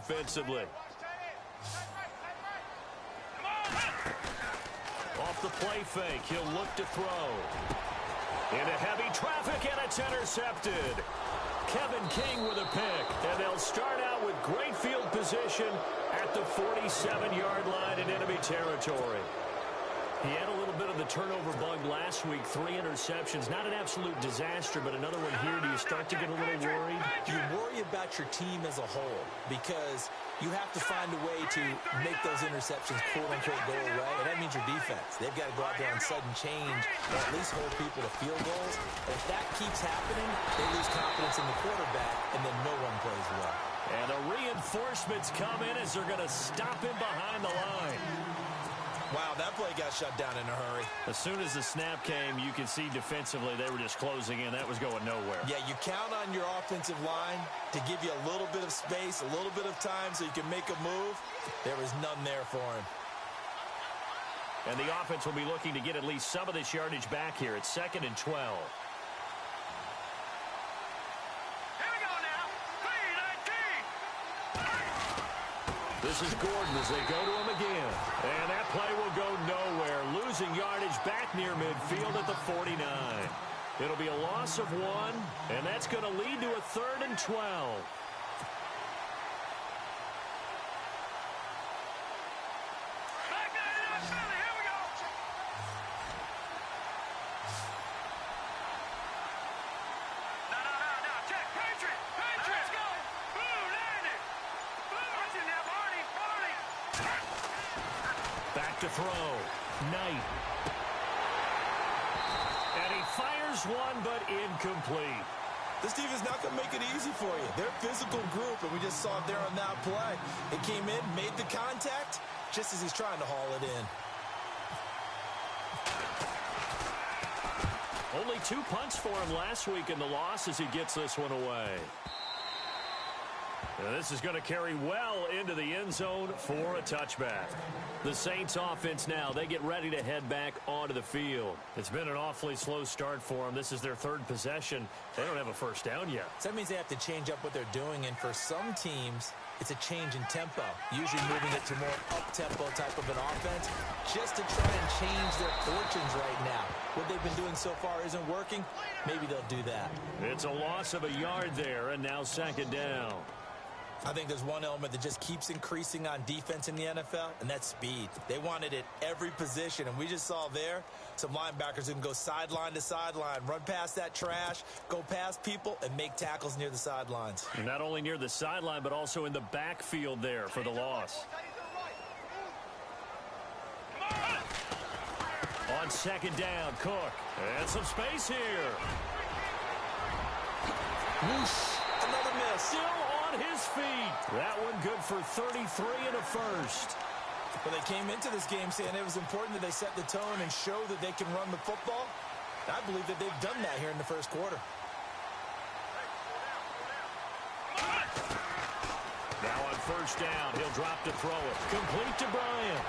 defensively. Off the play fake, he'll look to throw. Into heavy traffic, and it's intercepted. Kevin King with a pick, and they'll start out with great field position at the 47-yard line in enemy territory. He had a little bit of the turnover bug last week, 3 interceptions. Not an absolute disaster, but another one here. Do you start to get a little worried? You worry about your team as a whole because you have to find a way to make those interceptions, quote-unquote, go away, and that means your defense. They've got to go out there on sudden change or at least hold people to field goals. And if that keeps happening, they lose confidence in the quarterback, and then no one plays well. And the reinforcements come in as they're going to stop him behind the line. Wow, that play got shut down in a hurry. As soon as the snap came, you can see defensively they were just closing in. That was going nowhere. Yeah, you count on your offensive line to give you a little bit of space, a little bit of time so you can make a move. There was none there for him. And the offense will be looking to get at least some of this yardage back here. It's 2nd and 12. This is Gordon as they go to him again. And that play will go nowhere. Losing yardage back near midfield at the 49. It'll be a loss of 1, and that's going to lead to a 3rd and 12. To throw. Knight. And he fires one, but incomplete. This defense is not going to make it easy for you. They're a physical group, and we just saw it there on that play. It came in, made the contact, just as he's trying to haul it in. Only 2 punts for him last week in the loss as he gets this one away. And this is going to carry well into the end zone for a touchback. The Saints offense now, they get ready to head back onto the field. It's been an awfully slow start for them. This is their 3rd possession. They don't have a first down yet. So that means they have to change up what they're doing, and for some teams, it's a change in tempo, usually moving it to more up-tempo type of an offense, just to try and change their fortunes right now. What they've been doing so far isn't working. Maybe they'll do that. It's a loss of a yard there, and now 2nd down. I think there's one element that just keeps increasing on defense in the NFL, and that's speed. They want it at every position, and we just saw there some linebackers who can go sideline to sideline, run past that trash, go past people, and make tackles near the sidelines. And not only near the sideline, but also in the backfield there for the loss. On 2nd down, Cook. And some space here. Whoosh. Another miss. Still on his feet. That one good for 33 and a first. Well, they came into this game saying it was important that they set the tone and show that they can run the football. I believe that they've done that here in the first quarter. Now on 1st down, he'll drop to throw it. Complete to Bryant.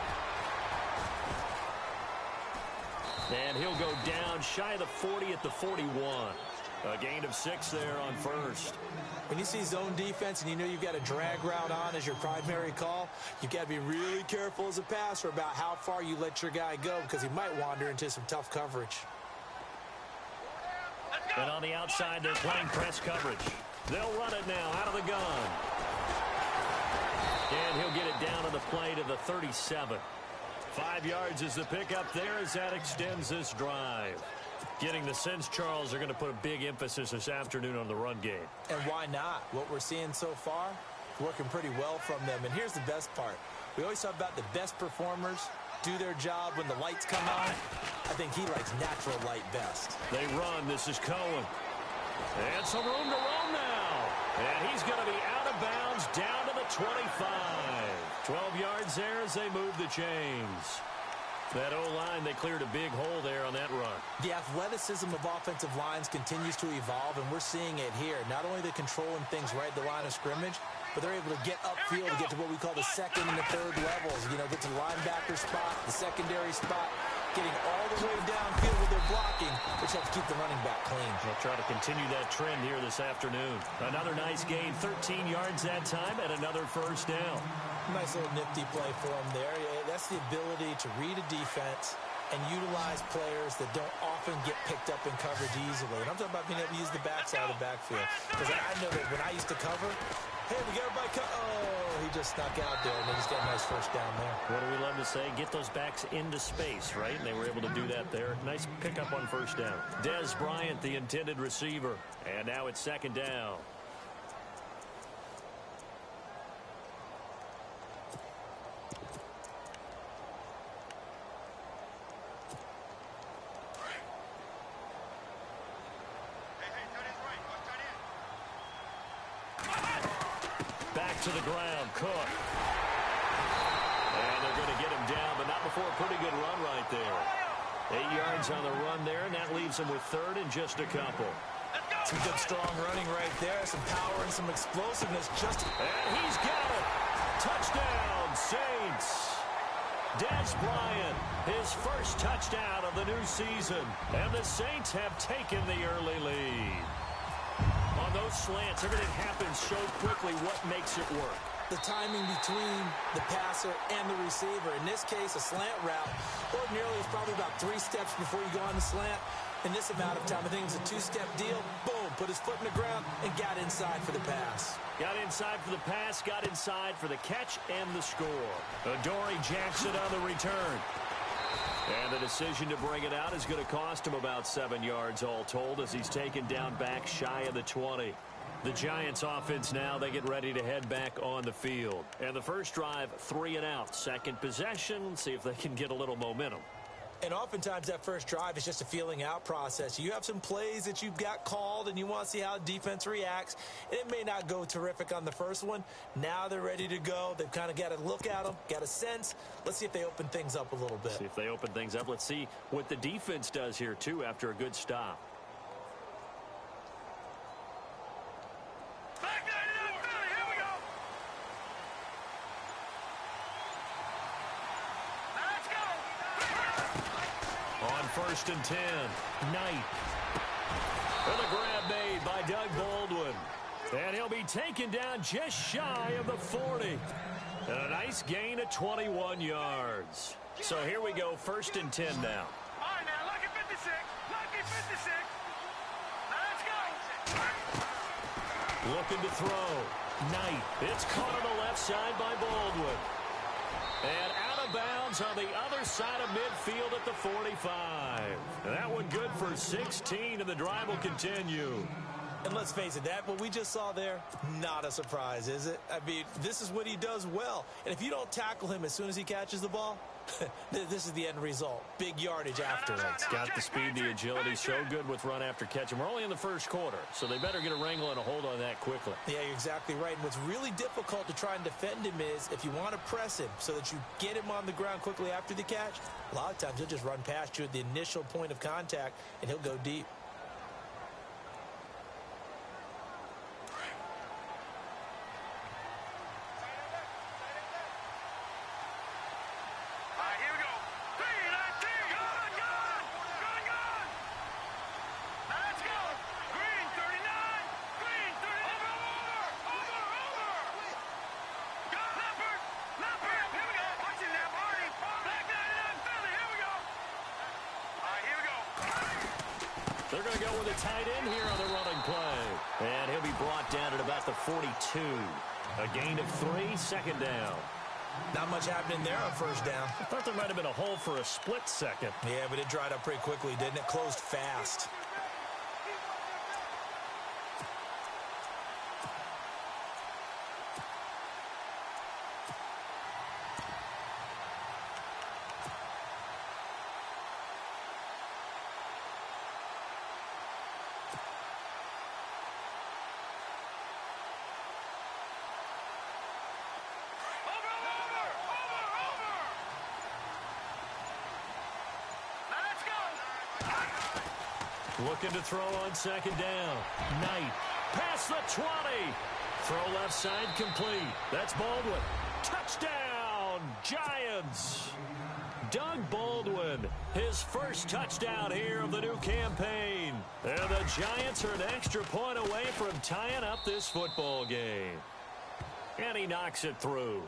And he'll go down shy of the 40 at the 41. A gain of 6 there on 1st. When you see zone defense and you know you've got a drag route on as your primary call, you've got to be really careful as a passer about how far you let your guy go because he might wander into some tough coverage. And on the outside, they're playing press coverage. They'll run it now out of the gun. And he'll get it down to the play to the 37. 5 yards is the pickup there as that extends this drive. Getting the sense, Charles, are going to put a big emphasis this afternoon on the run game. And why not? What we're seeing so far, working pretty well from them. And here's the best part. We always talk about the best performers do their job when the lights come on. I think he likes natural light best. They run. This is Cohen. And some room to roam now. And he's going to be out of bounds down to the 25. 12 yards there as they move the chains. That O-line, they cleared a big hole there on that run. The athleticism of offensive lines continues to evolve, and we're seeing it here. Not only they're controlling things right at the line of scrimmage, but they're able to get upfield to get to what we call the 2nd and the 3rd levels. You know, get to the linebacker spot, the secondary spot. getting all the way downfield with their blocking, which helps keep the running back clean. They'll try to continue that trend here this afternoon. Another nice gain, 13 yards that time, and another first down. Nice little nifty play for him there. Yeah, that's the ability to read a defense and utilize players that don't often get picked up in coverage easily. And I'm talking about being able to use the backside of the backfield. Because I know that when I used to cover, hey, we got everybody oh, he just snuck out there, and they just got a nice first down there. What do we love to say? Get those backs into space, right? And they were able to do that there. Nice pickup on first down. Des Bryant, the intended receiver. And now it's second down. Back to the ground, Cook. And they're going to get him down, but not before a pretty good run right there. 8 yards on the run there, and that leaves him with third and just a couple. Some good, strong running right there. Some power and some explosiveness. And he's got it. Touchdown, Saints. Des Bryant, his first touchdown of the new season. And the Saints have taken the early lead. On those slants, everything happens so quickly. What makes it work? The timing between the passer and the receiver. In this case, a slant route. Ordinarily, it's probably about 3 steps before you go on the slant. In this amount of time, I think it was a 2-step deal. Boom, put his foot in the ground and got inside for the pass. Got inside for the pass, got inside for the catch and the score. Adoree Jackson on the return. And the decision to bring it out is going to cost him about 7 yards all told as he's taken down back shy of the 20. The Giants offense now, they get ready to head back on the field. And the first drive, 3 and out. Second possession, see if they can get a little momentum. And oftentimes that first drive is just a feeling out process. You have some plays that you've got called and you want to see how defense reacts. And it may not go terrific on the first one. Now they're ready to go. They've kind of got to look at them, got a sense. Let's see if they open things up a little bit. See if they open things up. Let's see what the defense does here, too, after a good stop. First and 10. Knight. And a grab made by Doug Baldwin. And he'll be taken down just shy of the 40. And a nice gain of 21 yards. So here we go, first and 10 now. All right, now, lucky 56. Lucky 56. Now, let's go. Looking to throw. Knight. It's caught on the left side by Baldwin. And out of bounds on the other side of midfield at the 45. That one good for 16, and the drive will continue. And let's face it, what we just saw there, not a surprise, is it? I mean, this is what he does well. And if you don't tackle him as soon as he catches the ball, this is the end result. Big yardage afterwards. Got the speed, the agility, so good with run after catch. And we're only in the first quarter, so they better get a wrangle and a hold on that quickly. Yeah, you're exactly right. And what's really difficult to try and defend him is if you want to press him so that you get him on the ground quickly after the catch, a lot of times he'll just run past you at the initial point of contact, and he'll go deep. They're going to go with a tight end here on the running play. And he'll be brought down at about the 42. A gain of 3, second down. Not much happening there on first down. I thought there might have been a hole for a split second. Yeah, but it dried up pretty quickly, didn't it? Closed fast. Looking to throw on second down. Knight. Past the 20. Throw left side complete. That's Baldwin. Touchdown, Giants. Doug Baldwin, his first touchdown here of the new campaign. And the Giants are an extra point away from tying up this football game. And he knocks it through.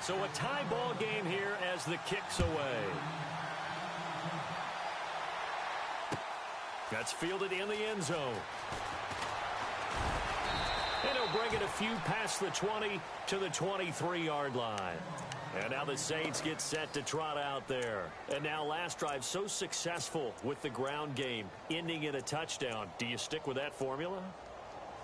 So a tie ball game here as the kick's away. That's fielded in the end zone. And he'll bring it a few past the 20 to the 23-yard line. And now the Saints get set to trot out there. And now last drive so successful with the ground game, ending in a touchdown. Do you stick with that formula?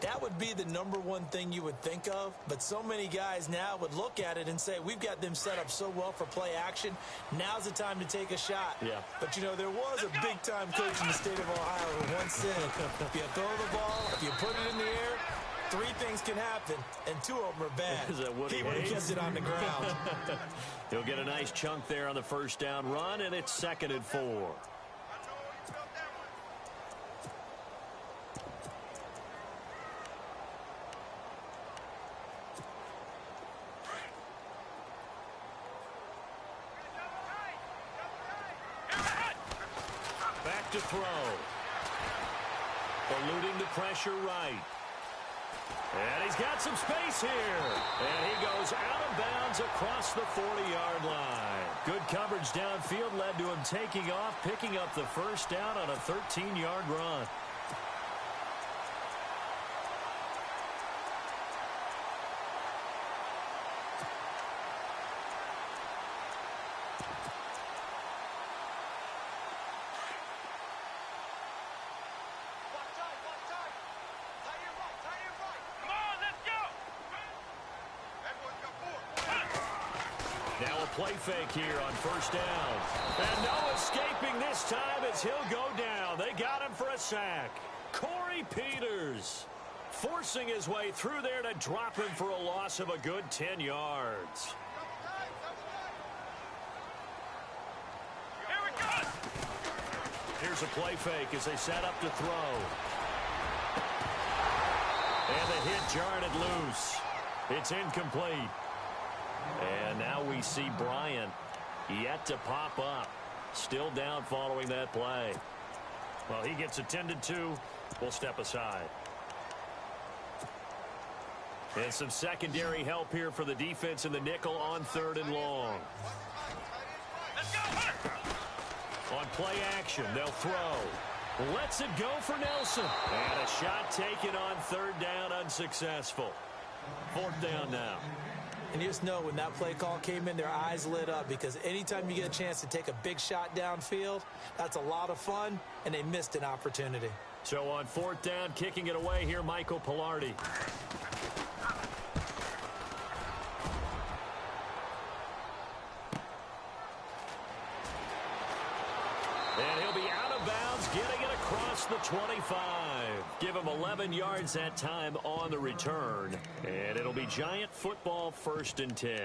That would be the number one thing you would think of, but so many guys now would look at it and say, we've got them set up so well for play action. Now's the time to take a shot. Yeah. But, you know, there was a big-time coach in the state of Ohio who once said, if you throw the ball, if you put it in the air, 3 things can happen, and 2 of them are bad. Is that what he would have kept it on the ground. He'll get a nice chunk there on the first down run, and it's 2nd and 4. Back to throw. Eluding the pressure right. And he's got some space here. And he goes out of bounds across the 40-yard line. Good coverage downfield led to him taking off, picking up the first down on a 13-yard run. Now a play fake here on first down. And no escaping this time as he'll go down. They got him for a sack. Corey Peters forcing his way through there to drop him for a loss of a good 10 yards. Here we go. Here's a play fake as they set up to throw. And the hit jarred it loose. It's incomplete. And now we see Bryant yet to pop up. Still down following that play. Well, he gets attended to. We'll step aside. And some secondary help here for the defense in the nickel on 3rd and long. Let's go. On play action, they'll throw. Lets it go for Nelson. And a shot taken on 3rd down, unsuccessful. 4th down now. And you just know when that play call came in, their eyes lit up, because anytime you get a chance to take a big shot downfield, that's a lot of fun, and they missed an opportunity. So on 4th down, kicking it away here, Michael Pilardi. And he'll be out of bounds, getting it across the 25. Give him 11 yards that time on the return. And it'll be Giant football, 1st and 10.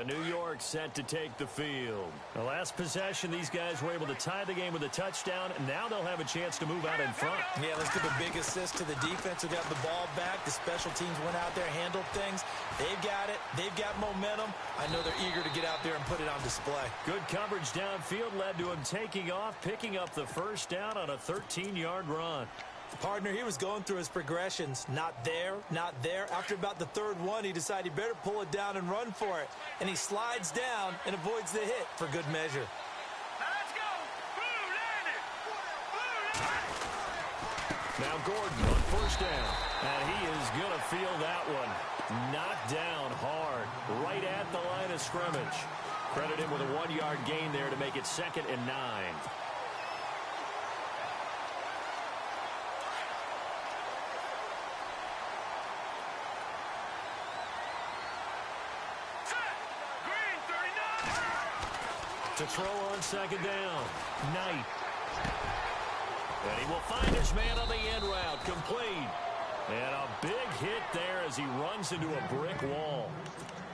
New York set to take the field. The last possession, these guys were able to tie the game with a touchdown, and now they'll have a chance to move out in front. Yeah, let's give a big assist to the defense who got the ball back. The special teams went out there, handled things. They've got it. They've got momentum. I know they're eager to get out there and put it on display. Good coverage downfield led to him taking off, picking up the first down on a 13-yard run. Partner, he was going through his progressions. Not there, not there. After about the 3rd one, he decided he better pull it down and run for it. And he slides down and avoids the hit for good measure. Let's go. Blue landed. Blue landed. Now Gordon on 1st down. And he is going to feel that one. Knocked down hard, right at the line of scrimmage. Credit him with a 1-yard gain there to make it 2nd and 9. To throw on 2nd down. Knight. And he will find his man on the end route. Complete. And a big hit there as he runs into a brick wall.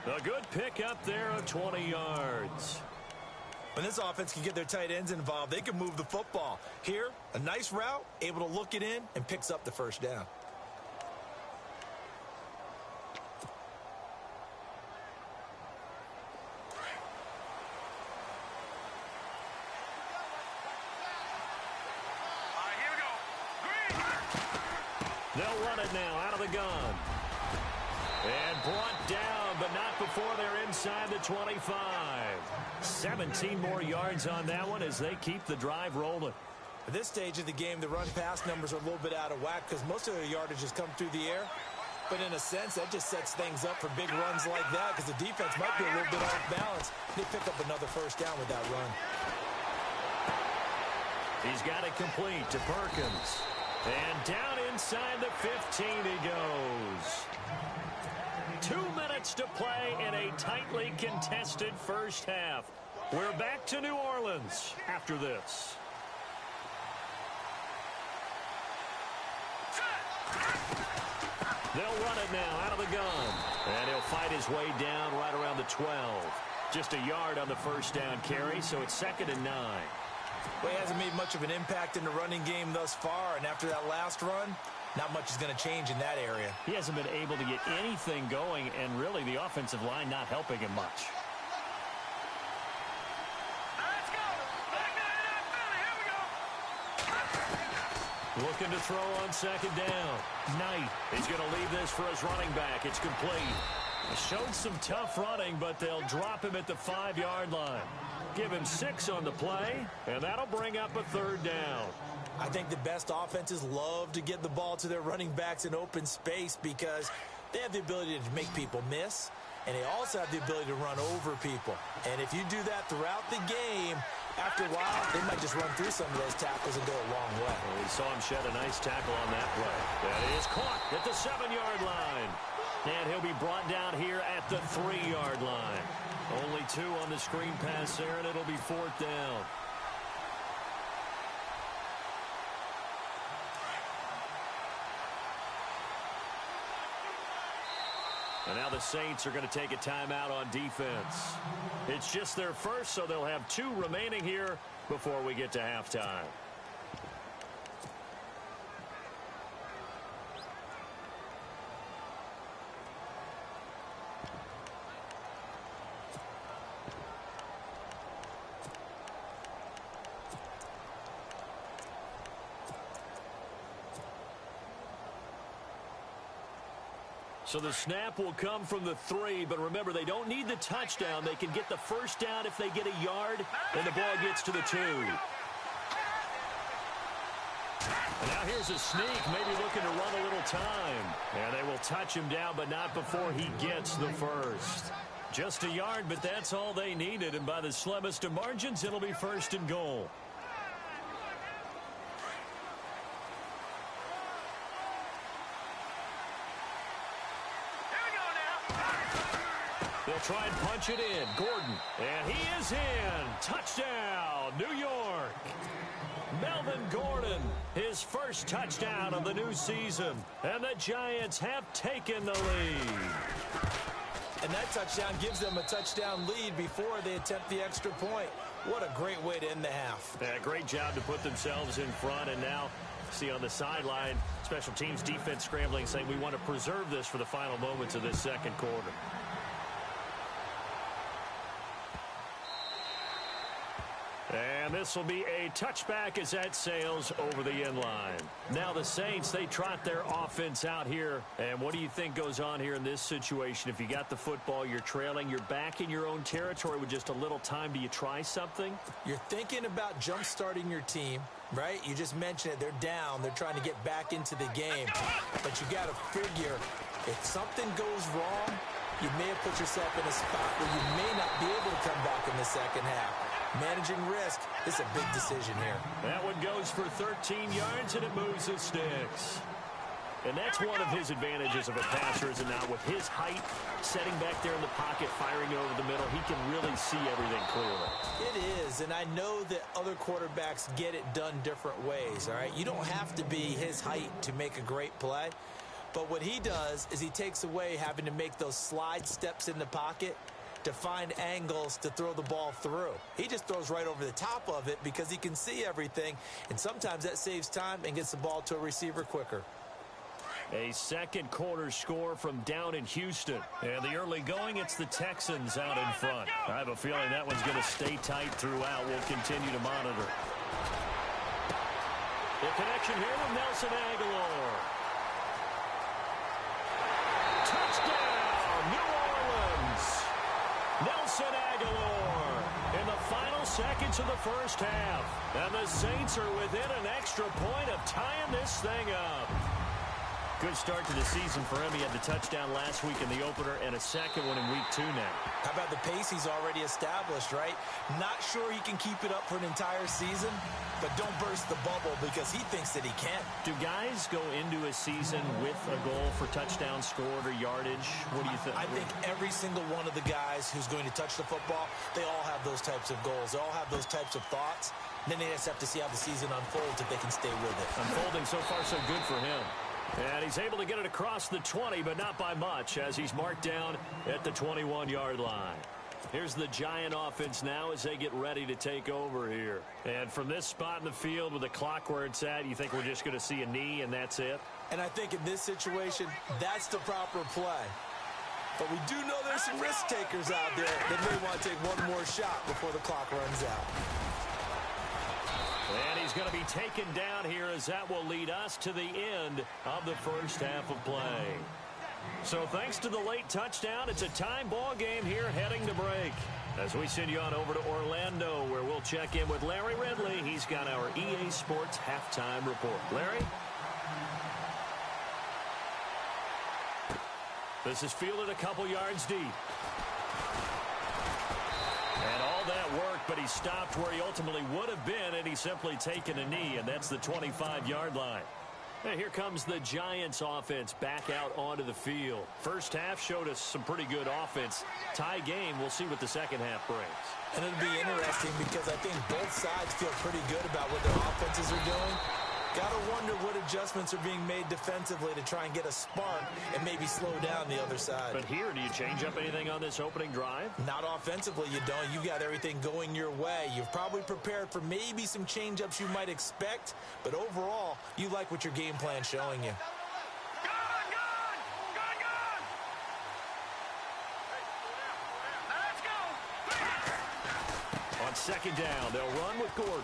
A good pickup there of 20 yards. When this offense can get their tight ends involved, they can move the football. Here, a nice route, able to look it in, and picks up the first down. They'll run it now out of the gun. And brought down, but not before they're inside the 25. 17 more yards on that one as they keep the drive rolling. At this stage of the game, the run-pass numbers are a little bit out of whack because most of their yardage has come through the air. But in a sense, that just sets things up for big runs like that because the defense might be a little bit off balance. They pick up another first down with that run. He's got it complete to Perkins. And down inside the 15 he goes. 2 minutes to play in a tightly contested first half. We're back to New Orleans after this. They'll run it now out of the gun. And he'll fight his way down right around the 12. Just a yard on the first down carry, so it's 2nd and 9. Well, he hasn't made much of an impact in the running game thus far, and after that last run, not much is going to change in that area. He hasn't been able to get anything going, and really the offensive line not helping him much. Let's go. Back to Philly. Here we go. Looking to throw on 2nd down. Knight is going to leave this for his running back. It's complete. Showed some tough running, but they'll drop him at the 5-yard line. Give him 6 on the play, and that'll bring up a 3rd down. I think the best offenses love to get the ball to their running backs in open space because they have the ability to make people miss, and they also have the ability to run over people. And if you do that throughout the game, after a while, they might just run through some of those tackles and go a long way. Well, we saw him shed a nice tackle on that play. That is caught at the 7-yard line. And he'll be brought down here at the 3-yard line. Only 2 on the screen pass there, and it'll be 4th down. And now the Saints are going to take a timeout on defense. It's just their first, so they'll have 2 remaining here before we get to halftime. So the snap will come from the 3, but remember, they don't need the touchdown. They can get the first down if they get a yard, and the ball gets to the 2. And now here's a sneak, maybe looking to run a little time. And they will touch him down, but not before he gets the first. Just a yard, but that's all they needed, and by the slimmest of margins, it'll be 1st and goal. They'll try and punch it in. Gordon. And he is in. Touchdown, New York. Melvin Gordon, his first touchdown of the new season. And the Giants have taken the lead. And that touchdown gives them a touchdown lead before they attempt the extra point. What a great way to end the half. Yeah, great job to put themselves in front. And now, see on the sideline, special teams defense scrambling, saying we want to preserve this for the final moments of this second quarter. And this will be a touchback as that sails over the end line. Now the Saints, they trot their offense out here. And what do you think goes on here in this situation? If you got the football, you're trailing, you're back in your own territory with just a little time. Do you try something? You're thinking about jump-starting your team, right? You just mentioned it. They're down. They're trying to get back into the game. But you got to figure if something goes wrong, you may have put yourself in a spot where you may not be able to come back in the second half. Managing risk is a big decision here. That one goes for 13 yards, and it moves the sticks. And that's one of his advantages of a passer, is it not? With his height, setting back there in the pocket, firing it over the middle, he can really see everything clearly. It is, and I know that other quarterbacks get it done different ways, all right? You don't have to be his height to make a great play. But what he does is he takes away having to make those slide steps in the pocket. to find angles to throw the ball through. He just throws right over the top of it because he can see everything, and sometimes that saves time and gets the ball to a receiver quicker. A second quarter score from down in Houston. And the early going, it's the Texans out in front. I have a feeling that one's going to stay tight throughout. We'll continue to monitor. The connection here with Nelson Aguilar. Touchdown, New Orleans. Nelson Aguilar in the final seconds of the first half. And the Saints are within an extra point of tying this thing up. Good start to the season for him. He had the touchdown last week in the opener and a second one in week 2 now. How about the pace he's already established, right? Not sure he can keep it up for an entire season, but don't burst the bubble because he thinks that he can. Do guys go into a season with a goal for touchdown scored or yardage? What do you think? I think every single one of the guys who's going to touch the football, they all have those types of goals. They all have those types of thoughts. And then they just have to see how the season unfolds if they can stay with it. Unfolding so far so good for him. And he's able to get it across the 20, but not by much, as he's marked down at the 21-yard line. Here's the Giant offense now as they get ready to take over here. And from this spot in the field with the clock where it's at, you think we're just going to see a knee and that's it? And I think in this situation, that's the proper play. But we do know there's some risk takers out there that may want to take one more shot before the clock runs out. And he's going to be taken down here as that will lead us to the end of the first half of play. So thanks to the late touchdown, it's a time ball game here heading to break. As we send you on over to Orlando, where we'll check in with Larry Ridley. He's got our EA Sports halftime report. Larry? This is fielded a couple yards deep. And all that worked, but he stopped where he ultimately would have been, and he's simply taken a knee, and that's the 25-yard line. And here comes the Giants offense back out onto the field. First half showed us some pretty good offense. Tie game, we'll see what the second half brings. And it'll be interesting because I think both sides feel pretty good about what their offenses are doing. Got to wonder what adjustments are being made defensively to try and get a spark and maybe slow down the other side. But here, do you change up anything on this opening drive? Not offensively, you don't. You got everything going your way. You've probably prepared for maybe some change-ups you might expect, but overall, you like what your game plan's showing you. On second down, they'll run with Gordon.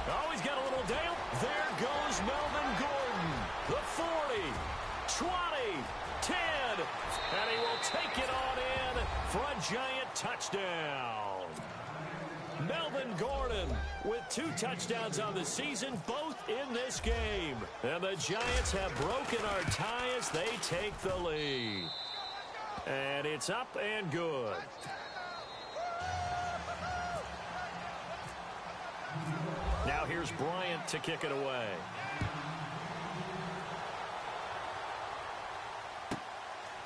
Oh, he's got a little dale. There goes Melvin Gordon. The 40, 20, 10, and he will take it on in for a Giant touchdown. Melvin Gordon with 2 touchdowns on the season, both in this game. And the Giants have broken our tie as they take the lead. And it's up and good. Now here's Bryant to kick it away.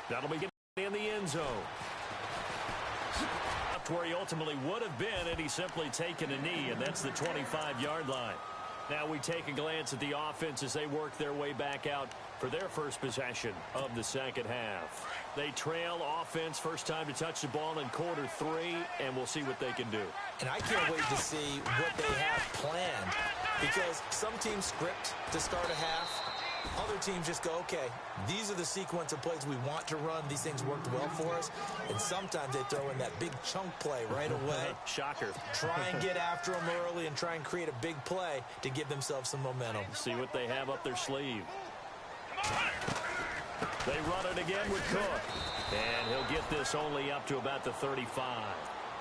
That'll be in the end zone. Up to where he ultimately would have been, and he's simply taken a knee, and that's the 25-yard line. Now we take a glance at the offense as they work their way back out for their first possession of the second half. They trail offense, first time to touch the ball in quarter 3, and we'll see what they can do. And I can't wait to see what they have planned, because some teams script to start a half. Other teams just go, okay, these are the sequence of plays we want to run. These things worked well for us. And sometimes they throw in that big chunk play right away. Shocker. Try and get after them early and try and create a big play to give themselves some momentum. See what they have up their sleeve. They run it again with Cook. And he'll get this only up to about the 35.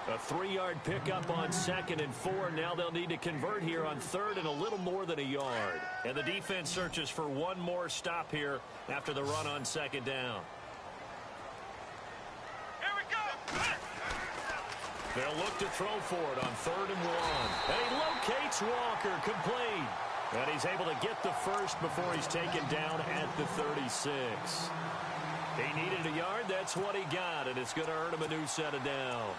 A 3-yard pickup on 2nd and 4. Now they'll need to convert here on 3rd and a little more than a yard. And the defense searches for one more stop here after the run on 2nd down. Here we go. They'll look to throw for it on 3rd and 1. And he locates Walker, complete. And he's able to get the first before he's taken down at the 36. He needed a yard. That's what he got, and it's going to earn him a new set of downs.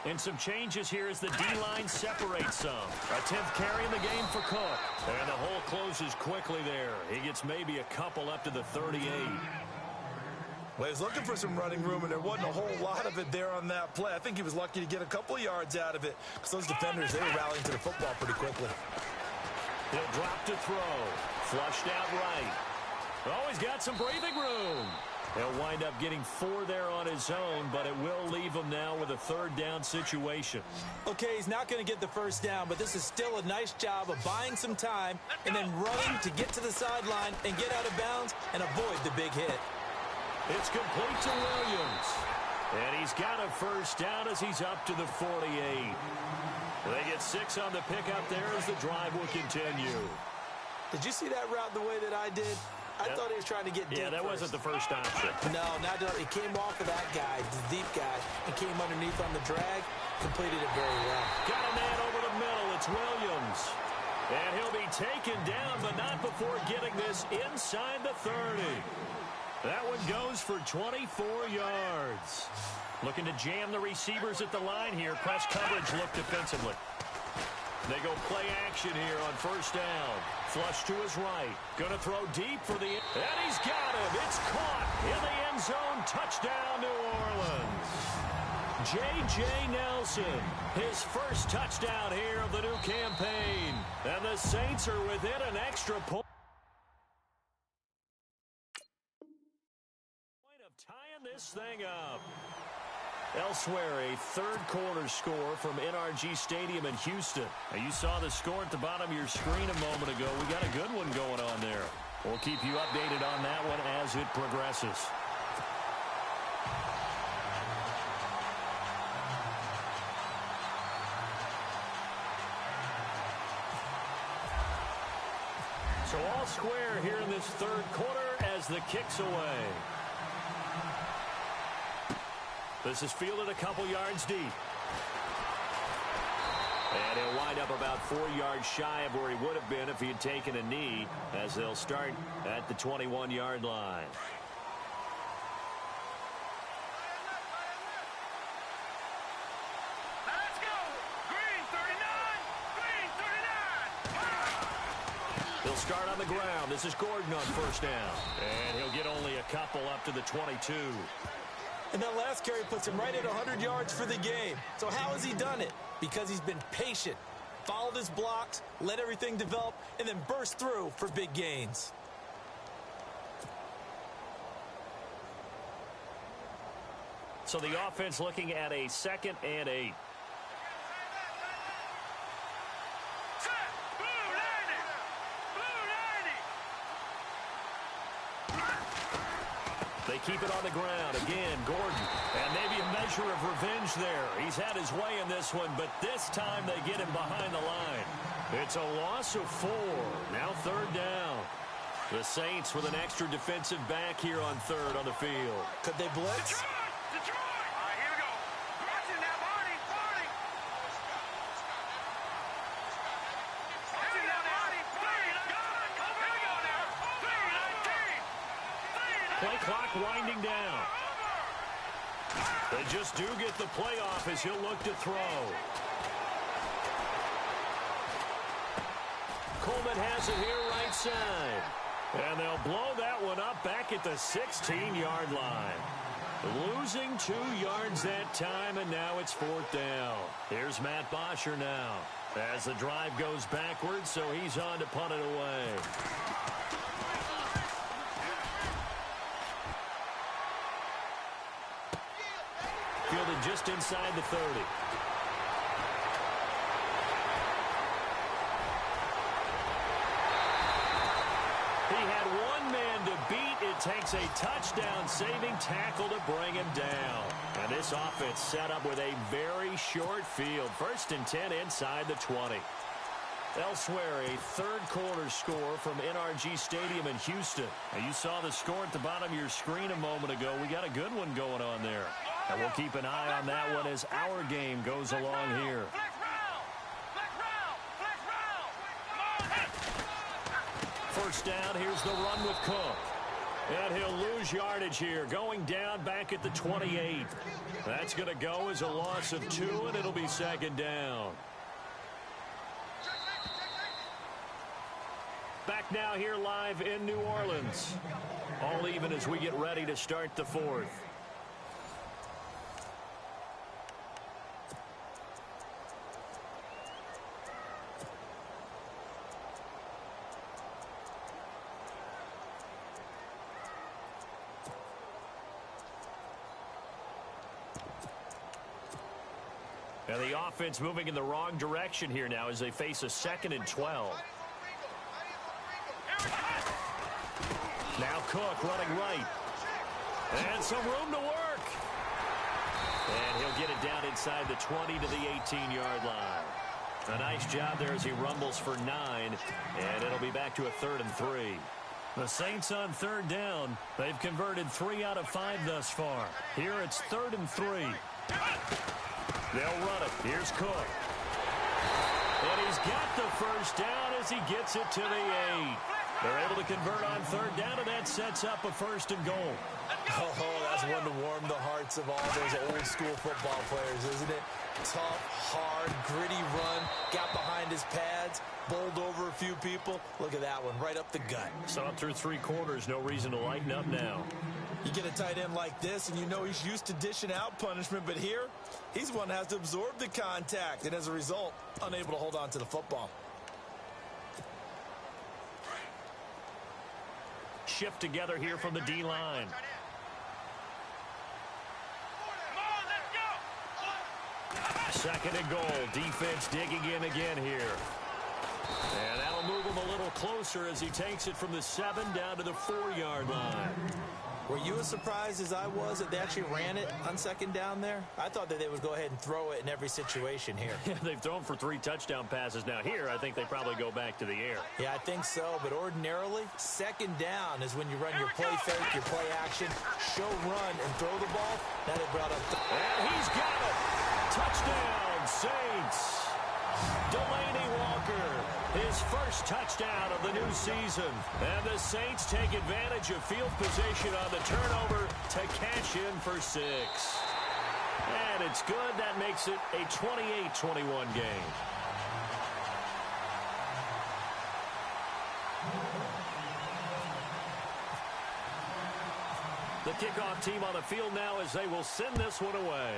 And some changes here as the D-line separates some. A 10th carry in the game for Cook. And the hole closes quickly there. He gets maybe a couple up to the 38. Well, he was looking for some running room, and there wasn't a whole lot of it there on that play. I think he was lucky to get a couple of yards out of it because those defenders, they were rallying to the football pretty quickly. He'll drop to throw. Flushed out right. Oh, he's got some breathing room. He'll wind up getting 4 there on his own, but it will leave him now with a 3rd down situation. Okay, he's not going to get the first down, but this is still a nice job of buying some time and then running to get to the sideline and get out of bounds and avoid the big hit. It's complete to Williams. And he's got a first down as he's up to the 48. They get 6 on the pickup there as the drive will continue. Did you see that route the way that I did? I thought he was trying to get deep. Yeah, that wasn't the first option. No, he came off of that guy, the deep guy, and came underneath on the drag, completed it very well. Got a man over the middle. It's Williams. And he'll be taken down, but not before getting this inside the 30. That one goes for 24 yards. Looking to jam the receivers at the line here. Press coverage look defensively. They go play action here on first down. Flush to his right. Going to throw deep for the... And he's got him. It's caught in the end zone. Touchdown, New Orleans. J.J. Nelson, his first touchdown here of the new campaign. And the Saints are within an extra point of tying this thing up. Elsewhere, a third-quarter score from NRG Stadium in Houston. Now, you saw the score at the bottom of your screen a moment ago. We got a good one going on there. We'll keep you updated on that one as it progresses. So all square here in this third quarter as the kick's away. This is fielded a couple yards deep. And he'll wind up about 4 yards shy of where he would have been if he had taken a knee, as they'll start at the 21-yard line. Let's go. Green 39. Green 39. He'll start on the ground. This is Gordon on first down. And he'll get only a couple up to the 22. And that last carry puts him right at 100 yards for the game. So how has he done it? Because he's been patient, followed his blocks, let everything develop, and then burst through for big gains. So the offense looking at a 2nd and 8. Set. Blue 90. Blue 90. They keep it on the ground. Again, Gordon. And maybe a measure of revenge there. He's had his way in this one, but this time they get him behind the line. It's a loss of 4. Now 3rd down. The Saints with an extra defensive back here on 3rd on the field. Could they blitz? Detroit. All right, here we go. Watching now, Barney. Here we go now. Here we go now. 3 19. Play clock winding down. They just do get the play off as he'll look to throw. Coleman has it here right side. And they'll blow that one up back at the 16-yard line. Losing 2 yards that time, and now it's 4th down. Here's Matt Bosher now as the drive goes backwards, so he's on to punt it away. Fielded just inside the 30. He had one man to beat. It takes a touchdown-saving tackle to bring him down. And this offense set up with a very short field. 1st and 10 inside the 20. Elsewhere, a third-quarter score from NRG Stadium in Houston. Now, you saw the score at the bottom of your screen a moment ago. We got a good one going on there. And we'll keep an eye on that one as our game goes along here. First down, here's the run with Cook. And he'll lose yardage here, going down back at the 28. That's going to go as a loss of 2, and it'll be second down. Back now here live in New Orleans. All even as we get ready to start the fourth. And the offense moving in the wrong direction here now as they face a 2nd and 12. Now Cook running right. And some room to work. And he'll get it down inside the 20 to the 18-yard line. A nice job there as he rumbles for 9. And it'll be back to a 3rd and 3. The Saints on 3rd down. They've converted 3 out of 5 thus far. Here it's 3rd and 3. They'll run it. Here's Cook. And he's got the first down as he gets it to the 8. They're able to convert on 3rd down, and that sets up a 1st and goal. Oh, that's one to warm the hearts of all those old-school football players, isn't it? Tough, hard, gritty run, got behind his pads, bowled over a few people. Look at that one, right up the gut. So up through 3 quarters, no reason to lighten up now. You get a tight end like this, and you know he's used to dishing out punishment, but here, he's one that has to absorb the contact, and as a result, unable to hold on to the football. Shift together here from the D-line. Second and goal. Defense digging in again here. And that'll move him a little closer as he takes it from the 7 down to the 4-yard line. Were you as surprised as I was that they actually ran it on 2nd down there? I thought that they would go ahead and throw it in every situation here. Yeah, they've thrown for 3 touchdown passes. Now here, I think they probably go back to the air. Yeah, I think so, but ordinarily, 2nd down is when you run your play fake, your play action, show run, and throw the ball. Now they brought up... And he's got it! Touchdown, Saints! Delaney Walker, his first touchdown of the new season. And the Saints take advantage of field position on the turnover to cash in for 6. And it's good. That makes it a 28-21 game. The kickoff team on the field now as they will send this one away.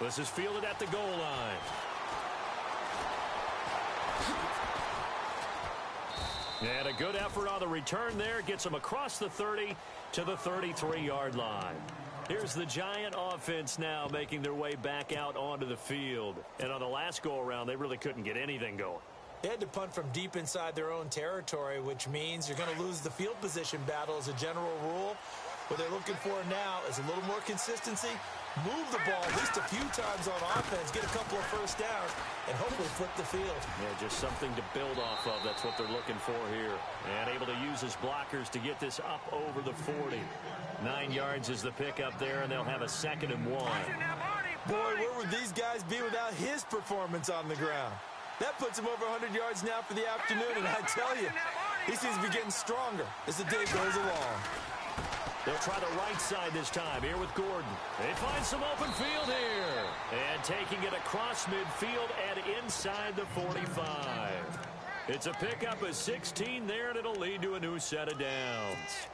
This is fielded at the goal line. And a good effort on the return there. Gets him across the 30 to the 33-yard line. Here's the Giant offense now making their way back out onto the field. And on the last go-around, they really couldn't get anything going. They had to punt from deep inside their own territory, which means you're going to lose the field position battle as a general rule. What they're looking for now is a little more consistency. Move the ball at least a few times on offense, get a couple of first downs, and hopefully flip the field. Yeah, just something to build off of. That's what they're looking for here. And able to use his blockers to get this up over the 40. 9 yards is the pickup there, and they'll have a 2nd and 1. Boy, where would these guys be without his performance on the ground? That puts him over 100 yards now for the afternoon, and I tell you, he seems to be getting stronger as the day goes along. They'll try the right side this time here with Gordon. They find some open field here. And taking it across midfield and inside the 45. It's a pickup of 16 there, and it'll lead to a new set of downs.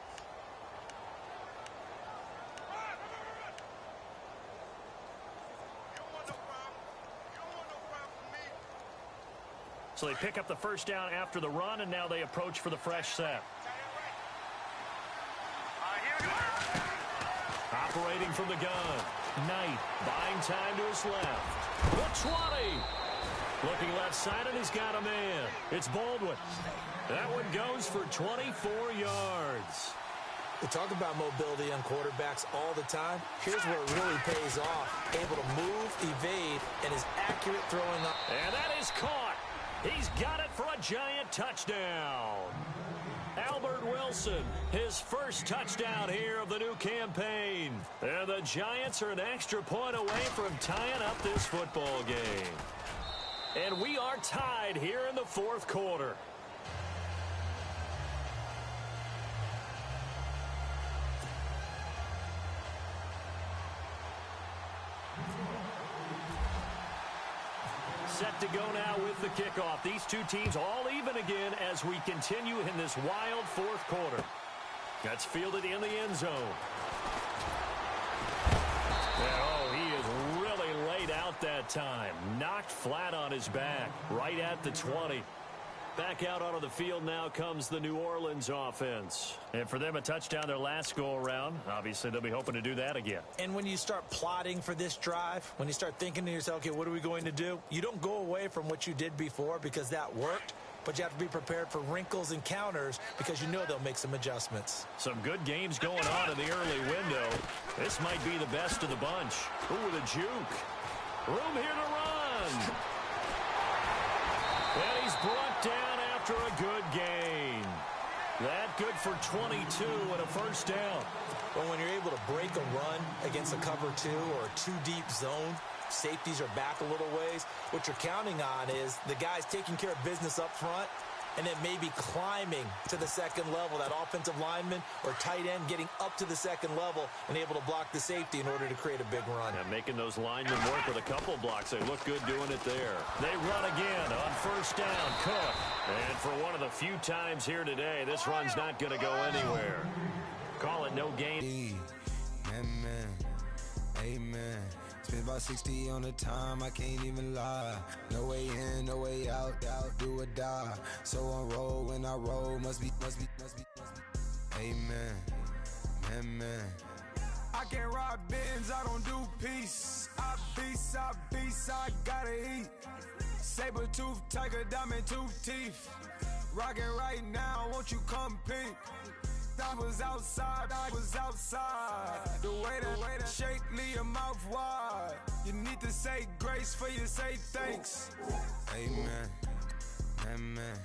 So they pick up the first down after the run, and now they approach for the fresh set. Operating from the gun. Knight buying time to his left. The 20. Looking left side, and he's got a man. It's Baldwin. That one goes for 24 yards. We talk about mobility on quarterbacks all the time. Here's where it really pays off. Able to move, evade, and is accurate throwing up. And that is caught. He's got it for a Giant touchdown. Albert Wilson, his first touchdown here of the new campaign. And the Giants are an extra point away from tying up this football game. And we are tied here in the 4th quarter. set to go now with the kickoff. These two teams all even again as we continue in this wild fourth quarter. That's fielded in the end zone. Oh, he is really laid out that time. Knocked flat on his back, right at the 20. Back out onto the field now comes the New Orleans offense. And for them, a touchdown their last go-around. Obviously, they'll be hoping to do that again. And when you start plotting for this drive, when you start thinking to yourself, okay, what are we going to do? You don't go away from what you did before because that worked, but you have to be prepared for wrinkles and counters because you know they'll make some adjustments. Some good games going on in the early window. This might be the best of the bunch. Ooh, the juke. Room here to run. And he's brought down after a good gain. That good for 22 and a first down. But when you're able to break a run against a cover 2 or a 2-deep zone, safeties are back a little ways. What you're counting on is the guys taking care of business up front and then maybe climbing to the second level, that offensive lineman or tight end getting up to the second level and able to block the safety in order to create a big run. And making those linemen work with a couple blocks. They look good doing it there. They run again on first down. Cook. And for one of the few times here today, this run's not going to go anywhere. Call it no gain. Amen. Amen. Spent about 60 on the time, I can't even lie. No way in, no way out, do or die. So on roll, when I roll, must be. Amen, amen. I can't ride Benz, I don't do peace. I beast, I gotta eat. Saber tooth, tiger, diamond tooth teeth. Rockin' right now, won't you come peep? I was outside. The way that shake, leave your mouth wide. You need to say grace for you say thanks. Amen, amen.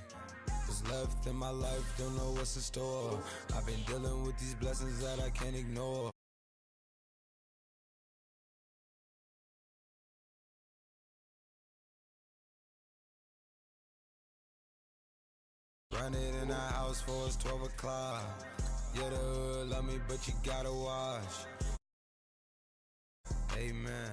What's left in my life, don't know what's in store. I've been dealing with these blessings that I can't ignore. Run it in the house for it's 12 o'clock. Yeah, the hood love me, but you gotta watch. Amen.